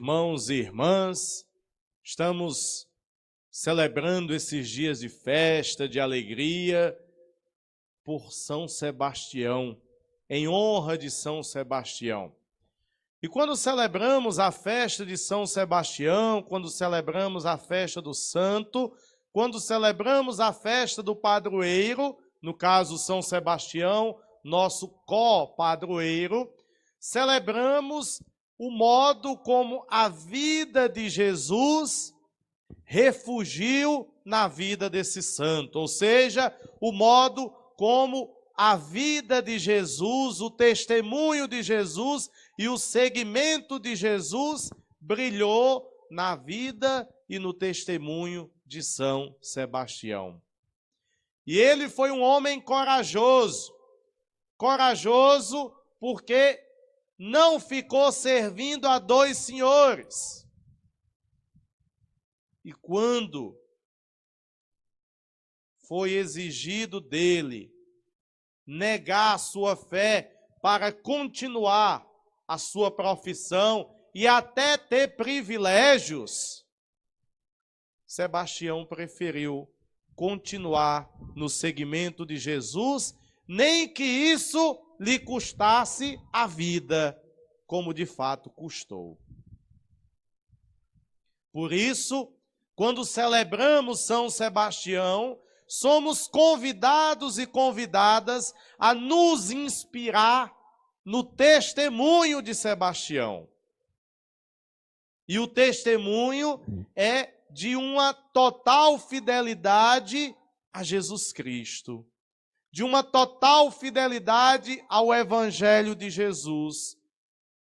irmãos e irmãs, estamos celebrando esses dias de festa, de alegria, por São Sebastião, em honra de São Sebastião. E quando celebramos a festa de São Sebastião, quando celebramos a festa do santo, quando celebramos a festa do padroeiro, no caso São Sebastião, nosso co-padroeiro, celebramos o modo como a vida de Jesus refugiu na vida desse santo, ou seja, o modo como a vida de Jesus, o testemunho de Jesus e o seguimento de Jesus brilhou na vida e no testemunho de São Sebastião. E ele foi um homem corajoso, porque não ficou servindo a dois senhores. E quando foi exigido dele negar a sua fé para continuar a sua profissão e até ter privilégios, Sebastião preferiu continuar no seguimento de Jesus, nem que isso lhe custasse a vida, como de fato custou. Por isso, quando celebramos São Sebastião, somos convidados e convidadas a nos inspirar no testemunho de Sebastião. E o testemunho é de uma total fidelidade a Jesus Cristo, de uma total fidelidade ao Evangelho de Jesus,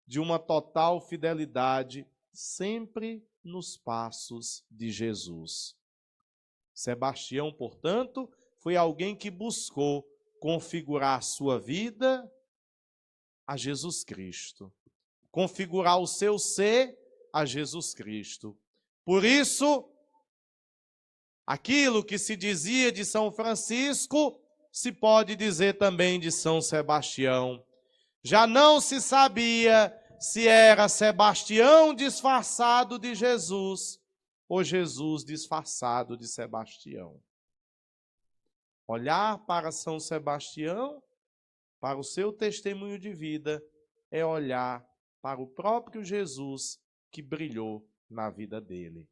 de uma total fidelidade sempre nos passos de Jesus. Sebastião, portanto, foi alguém que buscou configurar sua vida a Jesus Cristo, configurar o seu ser a Jesus Cristo. Por isso, aquilo que se dizia de São Francisco, se pode dizer também de São Sebastião. Já não se sabia se era Sebastião disfarçado de Jesus ou Jesus disfarçado de Sebastião. Olhar para São Sebastião, para o seu testemunho de vida, é olhar para o próprio Jesus que brilhou na vida dele.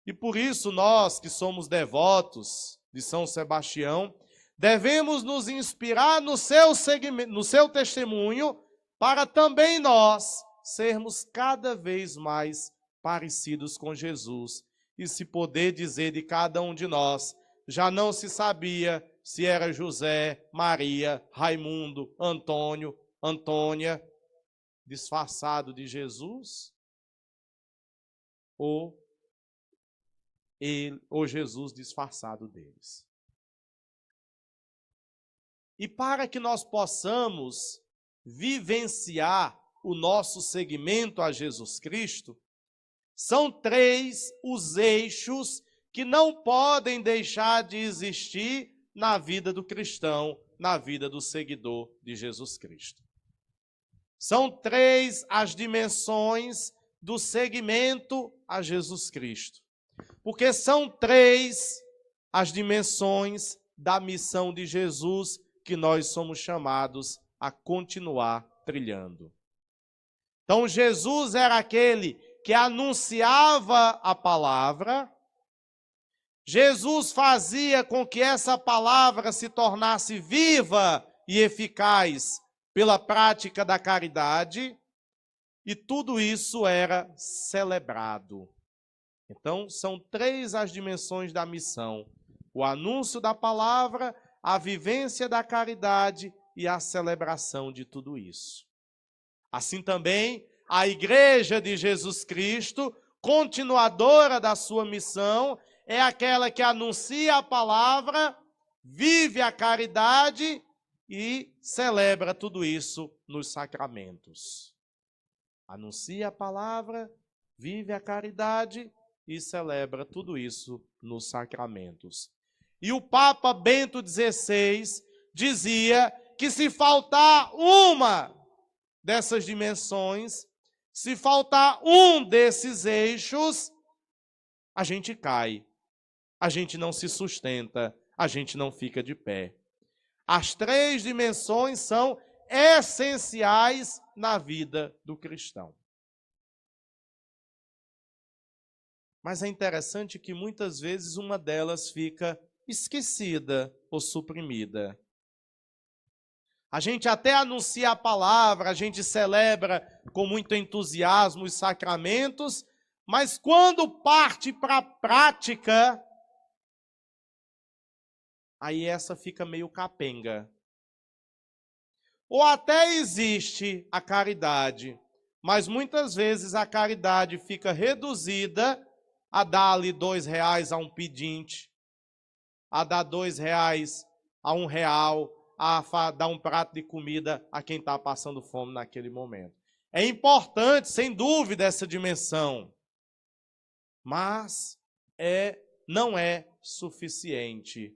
E por isso nós que somos devotos de São Sebastião, devemos nos inspirar no seu testemunho, para também nós sermos cada vez mais parecidos com Jesus. E se poder dizer de cada um de nós, já não se sabia se era José, Maria, Raimundo, Antônio, Antônia, disfarçado de Jesus, ou Jesus disfarçado deles. E para que nós possamos vivenciar o nosso seguimento a Jesus Cristo, são 3 os eixos que não podem deixar de existir na vida do cristão, na vida do seguidor de Jesus Cristo. São 3 as dimensões do seguimento a Jesus Cristo, porque são 3 as dimensões da missão de Jesus que nós somos chamados a continuar trilhando. Então, Jesus era aquele que anunciava a palavra, Jesus fazia com que essa palavra se tornasse viva e eficaz pela prática da caridade, e tudo isso era celebrado. Então, são 3 as dimensões da missão: o anúncio da palavra, a vivência da caridade e a celebração de tudo isso. Assim também, a Igreja de Jesus Cristo, continuadora da sua missão, é aquela que anuncia a palavra, vive a caridade e celebra tudo isso nos sacramentos. Anuncia a palavra, vive a caridade e celebra tudo isso nos sacramentos. E o Papa Bento XVI dizia que se faltar uma dessas dimensões, Se faltar um desses eixos, a gente cai, a gente não se sustenta, a gente não fica de pé. As três dimensões são essenciais na vida do cristão. Mas é interessante que muitas vezes uma delas fica esquecida ou suprimida. A gente até anuncia a palavra, a gente celebra com muito entusiasmo os sacramentos, mas quando parte para a prática, aí essa fica meio capenga. Ou até existe a caridade, mas muitas vezes a caridade fica reduzida a dar-lhe R$ 2 a um pedinte, a dar R$ 2 a R$ 1, a dar um prato de comida a quem está passando fome naquele momento. É importante, sem dúvida, essa dimensão, mas não é suficiente.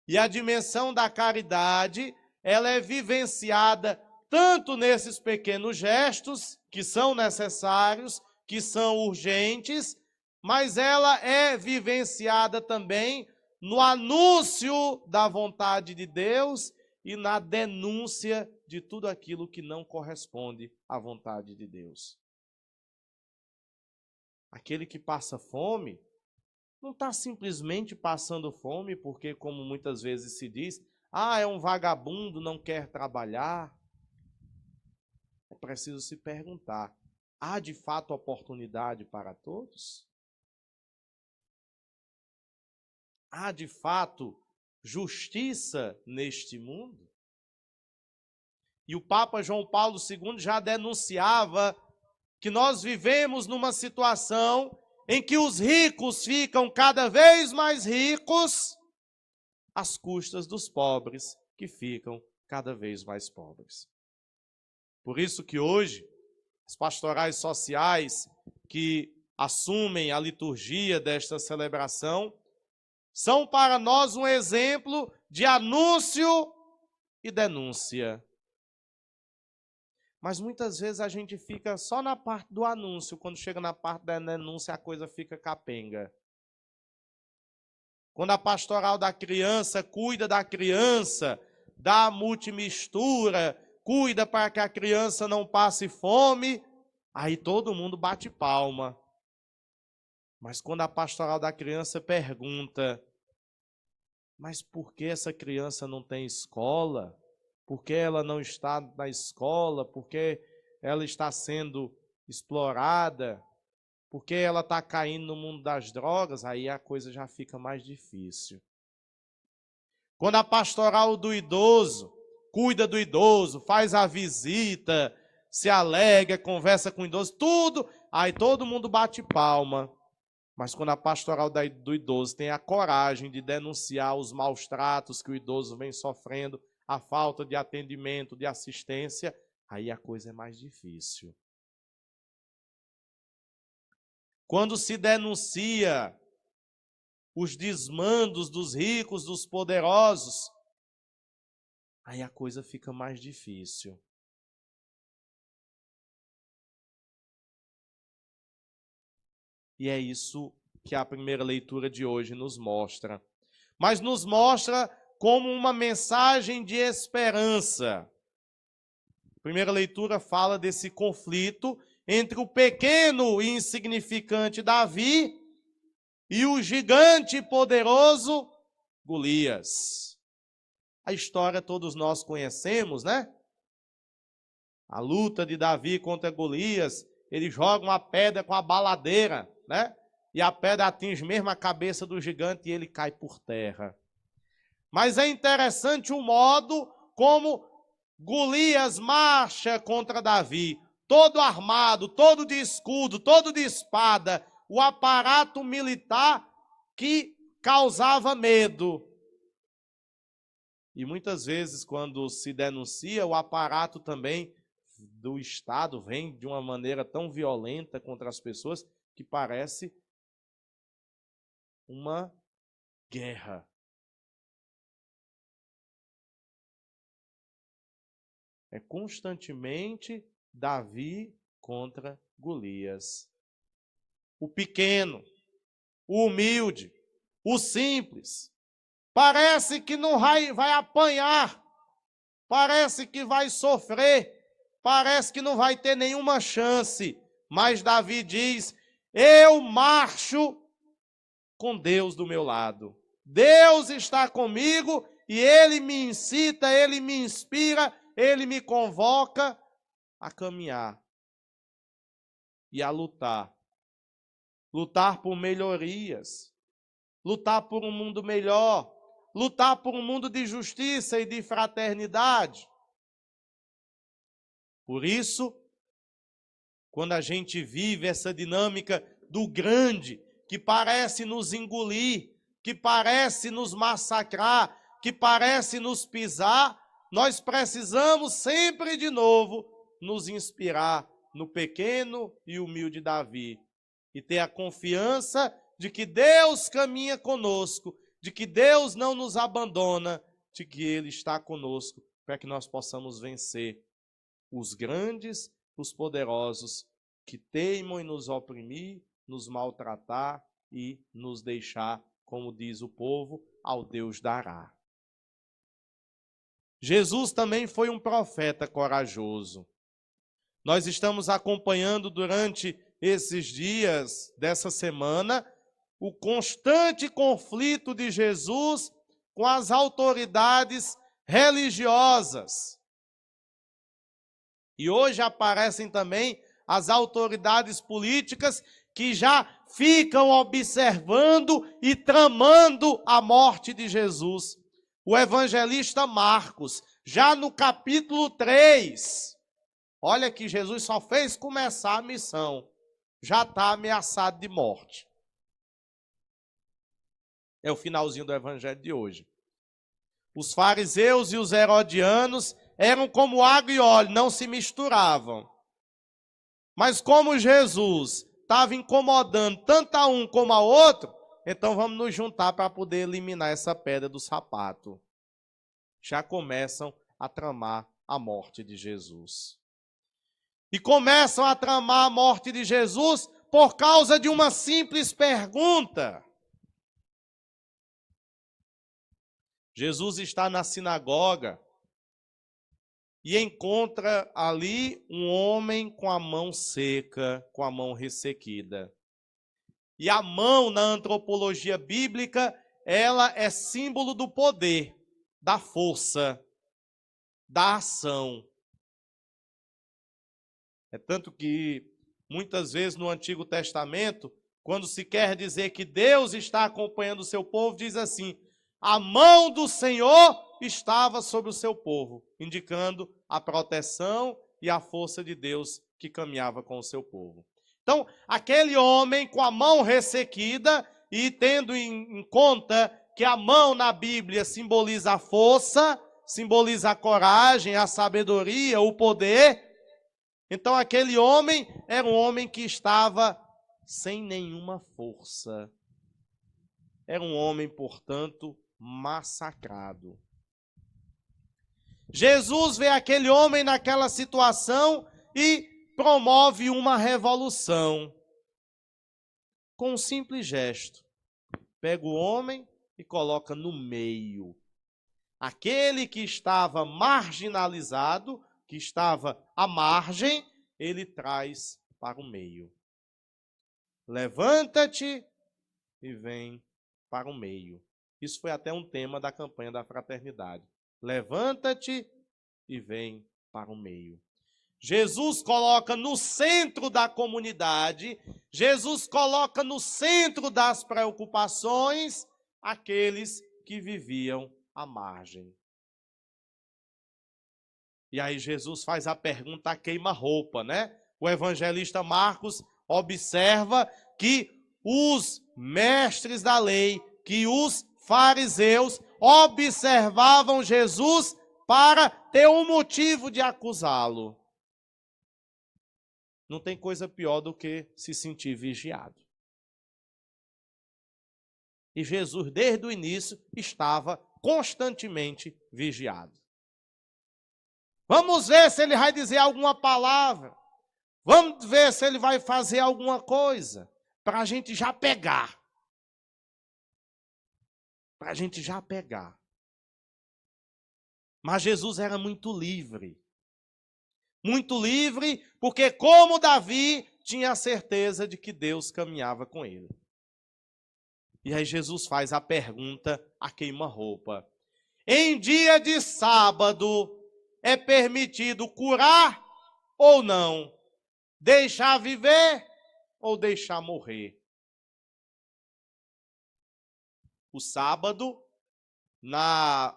E a dimensão da caridade, ela é vivenciada tanto nesses pequenos gestos, que são necessários, que são urgentes, mas ela é vivenciada também no anúncio da vontade de Deus e na denúncia de tudo aquilo que não corresponde à vontade de Deus. Aquele que passa fome não está simplesmente passando fome porque, como muitas vezes se diz, é um vagabundo, não quer trabalhar. É preciso se perguntar, há de fato oportunidade para todos? Há de fato justiça neste mundo? E o Papa João Paulo II já denunciava que nós vivemos numa situação em que os ricos ficam cada vez mais ricos às custas dos pobres, que ficam cada vez mais pobres. Por isso que hoje, as pastorais sociais que assumem a liturgia desta celebração são para nós um exemplo de anúncio e denúncia. Mas muitas vezes a gente fica só na parte do anúncio, quando chega na parte da denúncia a coisa fica capenga. Quando a pastoral da criança cuida da criança, dá multimistura, cuida para que a criança não passe fome, aí todo mundo bate palma. Mas quando a pastoral da criança pergunta, mas por que essa criança não tem escola? Por que ela não está na escola? Por que ela está sendo explorada? Por que ela está caindo no mundo das drogas? Aí a coisa já fica mais difícil. Quando a pastoral do idoso cuida do idoso, faz a visita, se alegra, conversa com o idoso, tudo, aí todo mundo bate palma. Mas quando a pastoral do idoso tem a coragem de denunciar os maus tratos que o idoso vem sofrendo, a falta de atendimento, de assistência, aí a coisa é mais difícil. Quando se denuncia os desmandos dos ricos, dos poderosos, aí a coisa fica mais difícil. E é isso que a primeira leitura de hoje nos mostra. Mas nos mostra como uma mensagem de esperança. A primeira leitura fala desse conflito entre o pequeno e insignificante Davi e o gigante e poderoso Golias. A história todos nós conhecemos, né? A luta de Davi contra Golias, ele joga uma pedra com a baladeira, né? E a pedra atinge mesmo a cabeça do gigante e ele cai por terra. Mas é interessante o modo como Golias marcha contra Davi, todo armado, todo de escudo, todo de espada, o aparato militar que causava medo. E muitas vezes, quando se denuncia, o aparato também do Estado vem de uma maneira tão violenta contra as pessoas que parece uma guerra. É constantemente Davi contra Golias. O pequeno, o humilde, o simples, parece que não vai apanhar, parece que vai sofrer, parece que não vai ter nenhuma chance. Mas Davi diz: eu marcho com Deus do meu lado. Deus está comigo e Ele me incita, Ele me inspira, Ele me convoca a caminhar e a lutar. Lutar por melhorias, lutar por um mundo melhor, lutar por um mundo de justiça e de fraternidade. Por isso, quando a gente vive essa dinâmica do grande, que parece nos engolir, que parece nos massacrar, que parece nos pisar, nós precisamos sempre de novo nos inspirar no pequeno e humilde Davi e ter a confiança de que Deus caminha conosco, de que Deus não nos abandona, de que Ele está conosco para que nós possamos vencer os grandes, os poderosos que teimam em nos oprimir, nos maltratar e nos deixar, como diz o povo, ao Deus dará. Jesus também foi um profeta corajoso. Nós estamos acompanhando durante esses dias dessa semana o constante conflito de Jesus com as autoridades religiosas. E hoje aparecem também as autoridades políticas que já ficam observando e tramando a morte de Jesus. O evangelista Marcos, já no capítulo 3, olha que Jesus só fez começar a missão, já está ameaçado de morte. É o finalzinho do evangelho de hoje. Os fariseus e os herodianos eram como água e óleo, não se misturavam. Mas como Jesus estava incomodando tanto a um como a outro, então vamos nos juntar para poder eliminar essa pedra do sapato. Já começam a tramar a morte de Jesus. E começam a tramar a morte de Jesus por causa de uma simples pergunta. Jesus está na sinagoga e encontra ali um homem com a mão seca, com a mão ressequida. E a mão, na antropologia bíblica, ela é símbolo do poder, da força, da ação. É tanto que, muitas vezes no Antigo Testamento, quando se quer dizer que Deus está acompanhando o seu povo, diz assim: a mão do Senhor estava sobre o seu povo, indicando a proteção e a força de Deus que caminhava com o seu povo. Então, aquele homem com a mão ressequida, e tendo em conta que a mão na Bíblia simboliza a força, simboliza a coragem, a sabedoria, o poder, então aquele homem era um homem que estava sem nenhuma força. Era um homem, portanto, massacrado. Jesus vê aquele homem naquela situação e promove uma revolução. Com um simples gesto. Pega o homem e coloca no meio. Aquele que estava marginalizado, que estava à margem, ele traz para o meio. Levanta-te e vem para o meio. Isso foi até um tema da campanha da fraternidade. Levanta-te e vem para o meio. Jesus coloca no centro da comunidade, Jesus coloca no centro das preocupações aqueles que viviam à margem. E aí Jesus faz a pergunta a queima-roupa, né? O evangelista Marcos observa que os mestres da lei, que os fariseus observavam Jesus para ter um motivo de acusá-lo. Não tem coisa pior do que se sentir vigiado. E Jesus, desde o início, estava constantemente vigiado. Vamos ver se ele vai dizer alguma palavra. Vamos ver se ele vai fazer alguma coisa para a gente já pegar. Para a gente já pegar. Mas Jesus era muito livre. Muito livre, porque como Davi tinha a certeza de que Deus caminhava com ele. E aí Jesus faz a pergunta a queima-roupa. Em dia de sábado, é permitido curar ou não? Deixar viver ou deixar morrer? O sábado, na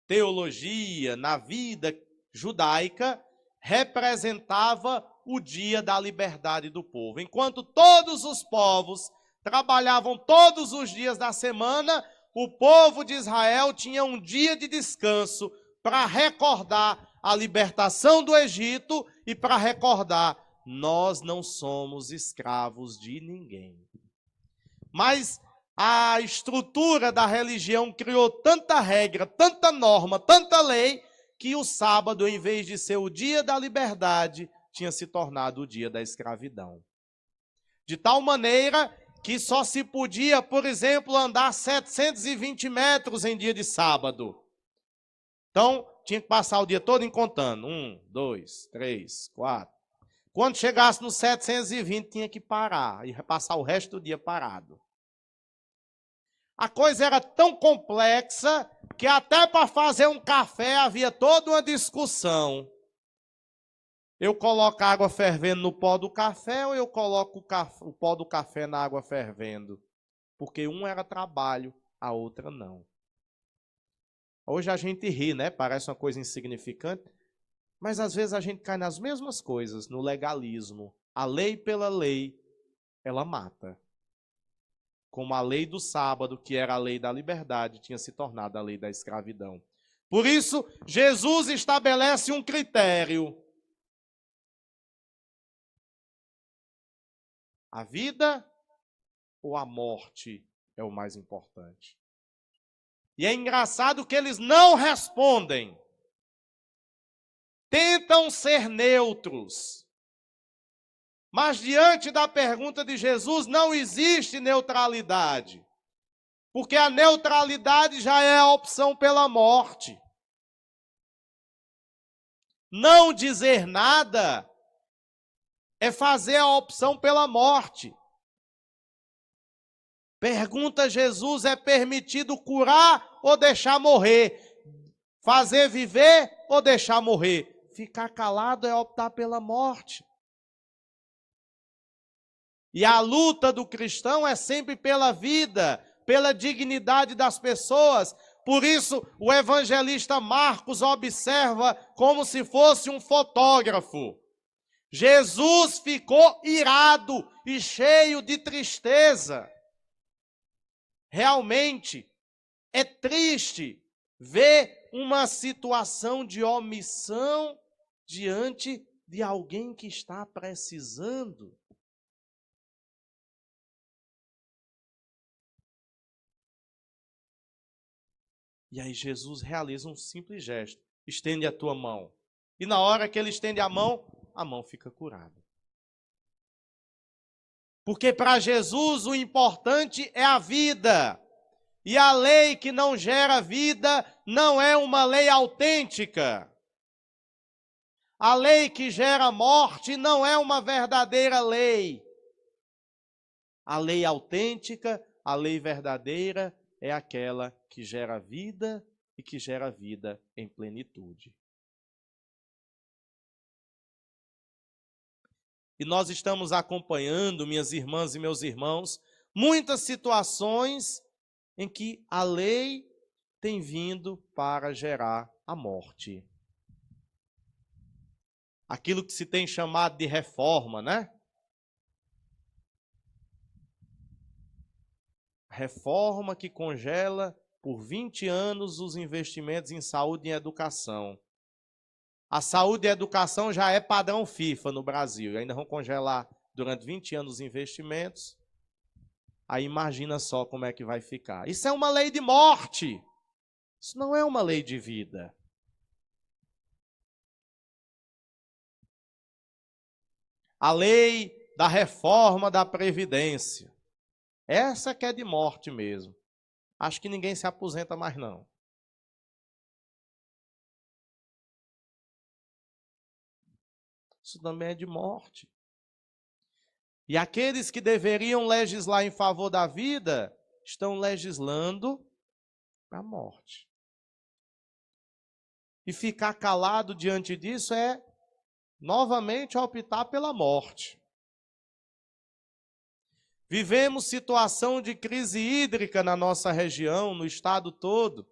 teologia, na vida judaica, representava o dia da liberdade do povo. Enquanto todos os povos trabalhavam todos os dias da semana, o povo de Israel tinha um dia de descanso para recordar a libertação do Egito e para recordar: nós não somos escravos de ninguém. Mas a estrutura da religião criou tanta regra, tanta norma, tanta lei, que o sábado, em vez de ser o dia da liberdade, tinha se tornado o dia da escravidão. De tal maneira que só se podia, por exemplo, andar 720 metros em dia de sábado. Então, tinha que passar o dia todo contando. 1, 2, 3, 4. Quando chegasse nos 720, tinha que parar e passar o resto do dia parado. A coisa era tão complexa que até para fazer um café havia toda uma discussão. Eu coloco a água fervendo no pó do café ou eu coloco o pó do café na água fervendo? Porque um era trabalho, a outra não. Hoje a gente ri, né? Parece uma coisa insignificante, mas às vezes a gente cai nas mesmas coisas, no legalismo. A lei pela lei, ela mata. Como a lei do sábado, que era a lei da liberdade, tinha se tornado a lei da escravidão. Por isso, Jesus estabelece um critério. A vida ou a morte é o mais importante? E é engraçado que eles não respondem. Tentam ser neutros. Mas diante da pergunta de Jesus não existe neutralidade. Porque a neutralidade já é a opção pela morte. Não dizer nada é fazer a opção pela morte. Pergunta Jesus: é permitido curar ou deixar morrer? Fazer viver ou deixar morrer? Ficar calado é optar pela morte. E a luta do cristão é sempre pela vida, pela dignidade das pessoas. Por isso, o evangelista Marcos observa como se fosse um fotógrafo. Jesus ficou irado e cheio de tristeza. Realmente, é triste ver uma situação de omissão diante de alguém que está precisando. E aí Jesus realiza um simples gesto. Estende a tua mão. E na hora que ele estende a mão fica curada. Porque para Jesus o importante é a vida. E a lei que não gera vida não é uma lei autêntica. A lei que gera morte não é uma verdadeira lei. A lei autêntica, a lei verdadeira, é aquela que gera vida e que gera vida em plenitude. E nós estamos acompanhando, minhas irmãs e meus irmãos, muitas situações em que a lei tem vindo para gerar a morte. Aquilo que se tem chamado de reforma, né? Reforma que congela por 20 anos os investimentos em saúde e educação. A saúde e a educação já é padrão FIFA no Brasil. E ainda vão congelar durante 20 anos os investimentos. Aí imagina só como é que vai ficar. Isso é uma lei de morte. Isso não é uma lei de vida. a lei da reforma da Previdência. Essa que é de morte mesmo. Acho que ninguém se aposenta mais não. Isso também é de morte. E aqueles que deveriam legislar em favor da vida, estão legislando para a morte. E ficar calado diante disso é, novamente, optar pela morte. Vivemos situação de crise hídrica na nossa região, no estado todo,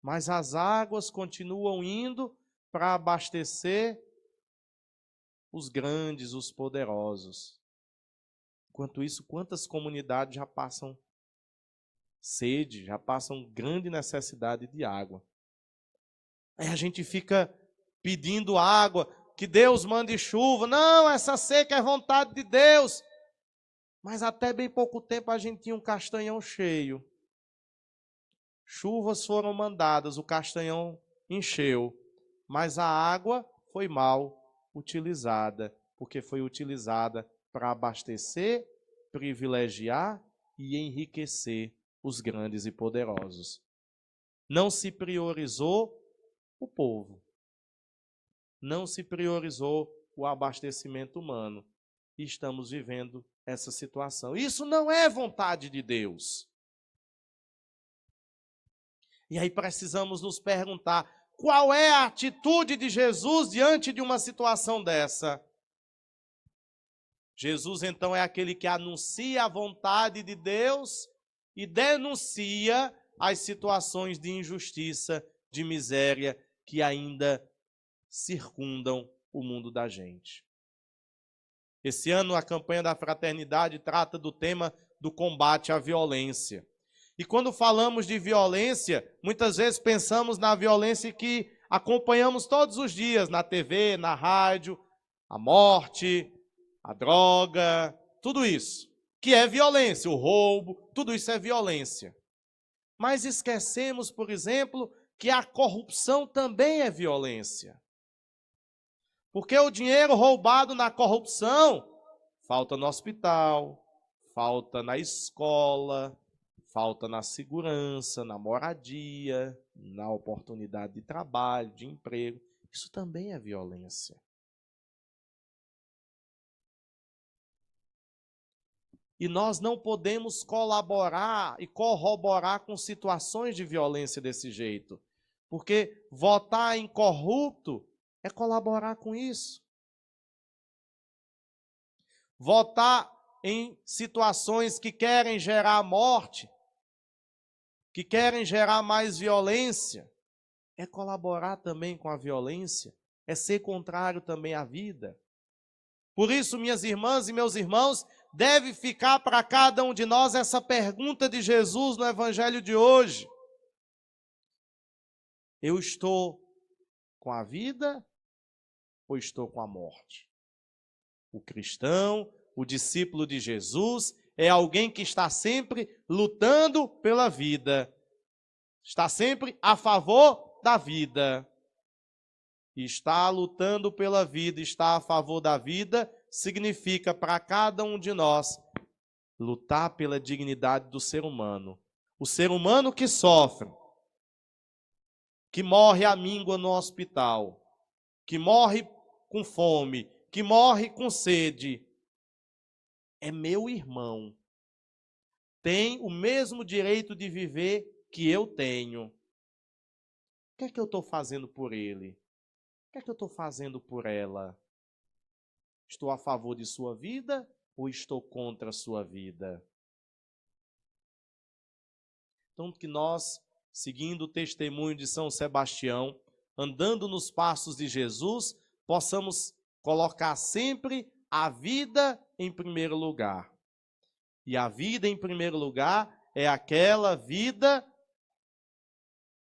mas as águas continuam indo para abastecer os grandes, os poderosos. Enquanto isso, quantas comunidades já passam sede, já passam grande necessidade de água. Aí a gente fica pedindo água, que Deus mande chuva. Não, essa seca é vontade de Deus. Mas até bem pouco tempo a gente tinha um castanhão cheio. Chuvas foram mandadas, o castanhão encheu. Mas a água foi mal utilizada, porque foi utilizada para abastecer, privilegiar e enriquecer os grandes e poderosos. Não se priorizou o povo. Não se priorizou o abastecimento humano. E estamos vivendo essa situação. Isso não é vontade de Deus. E aí precisamos nos perguntar, qual é a atitude de Jesus diante de uma situação dessa? Jesus, então, é aquele que anuncia a vontade de Deus e denuncia as situações de injustiça, de miséria que ainda circundam o mundo da gente. Esse ano, a campanha da fraternidade trata do tema do combate à violência. E quando falamos de violência, muitas vezes pensamos na violência que acompanhamos todos os dias, na TV, na rádio, a morte, a droga, tudo isso, que é violência, o roubo, tudo isso é violência. Mas esquecemos, por exemplo, que a corrupção também é violência. Porque o dinheiro roubado na corrupção falta no hospital, falta na escola, falta na segurança, na moradia, na oportunidade de trabalho, de emprego. Isso também é violência. E nós não podemos colaborar e corroborar com situações de violência desse jeito. Porque votar em corrupto é colaborar com isso. Votar em situações que querem gerar morte, que querem gerar mais violência, é colaborar também com a violência, é ser contrário também à vida. Por isso, minhas irmãs e meus irmãos, deve ficar para cada um de nós essa pergunta de Jesus no Evangelho de hoje. Eu estou com a vida ou estou com a morte? O cristão, o discípulo de Jesus, é alguém que está sempre lutando pela vida. Está sempre a favor da vida. E estar lutando pela vida, estar a favor da vida, significa para cada um de nós lutar pela dignidade do ser humano. O ser humano que sofre, que morre à míngua no hospital, que morre com fome, que morre com sede, é meu irmão. Tem o mesmo direito de viver que eu tenho. O que é que eu estou fazendo por ele? O que é que eu estou fazendo por ela? Estou a favor de sua vida ou estou contra a sua vida? Então, que nós, seguindo o testemunho de São Sebastião, andando nos passos de Jesus, possamos colocar sempre a vida em primeiro lugar. E a vida em primeiro lugar é aquela vida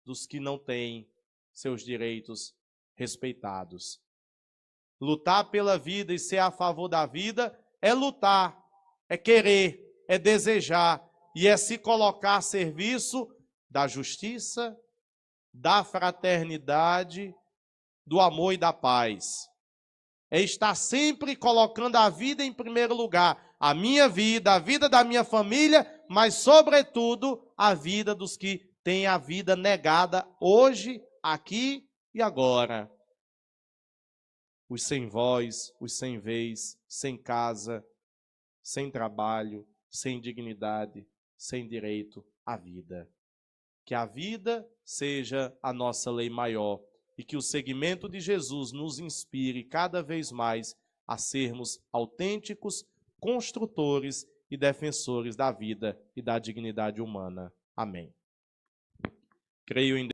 dos que não têm seus direitos respeitados. Lutar pela vida e ser a favor da vida é lutar, é querer, é desejar e é se colocar a serviço da justiça, da fraternidade, do amor e da paz. é estar sempre colocando a vida em primeiro lugar. A minha vida, a vida da minha família, mas, sobretudo, a vida dos que têm a vida negada hoje, aqui e agora. Os sem voz, os sem vez, sem casa, sem trabalho, sem dignidade, sem direito à vida. Que a vida seja a nossa lei maior e que o seguimento de Jesus nos inspire cada vez mais a sermos autênticos construtores e defensores da vida e da dignidade humana. Amém. Creio em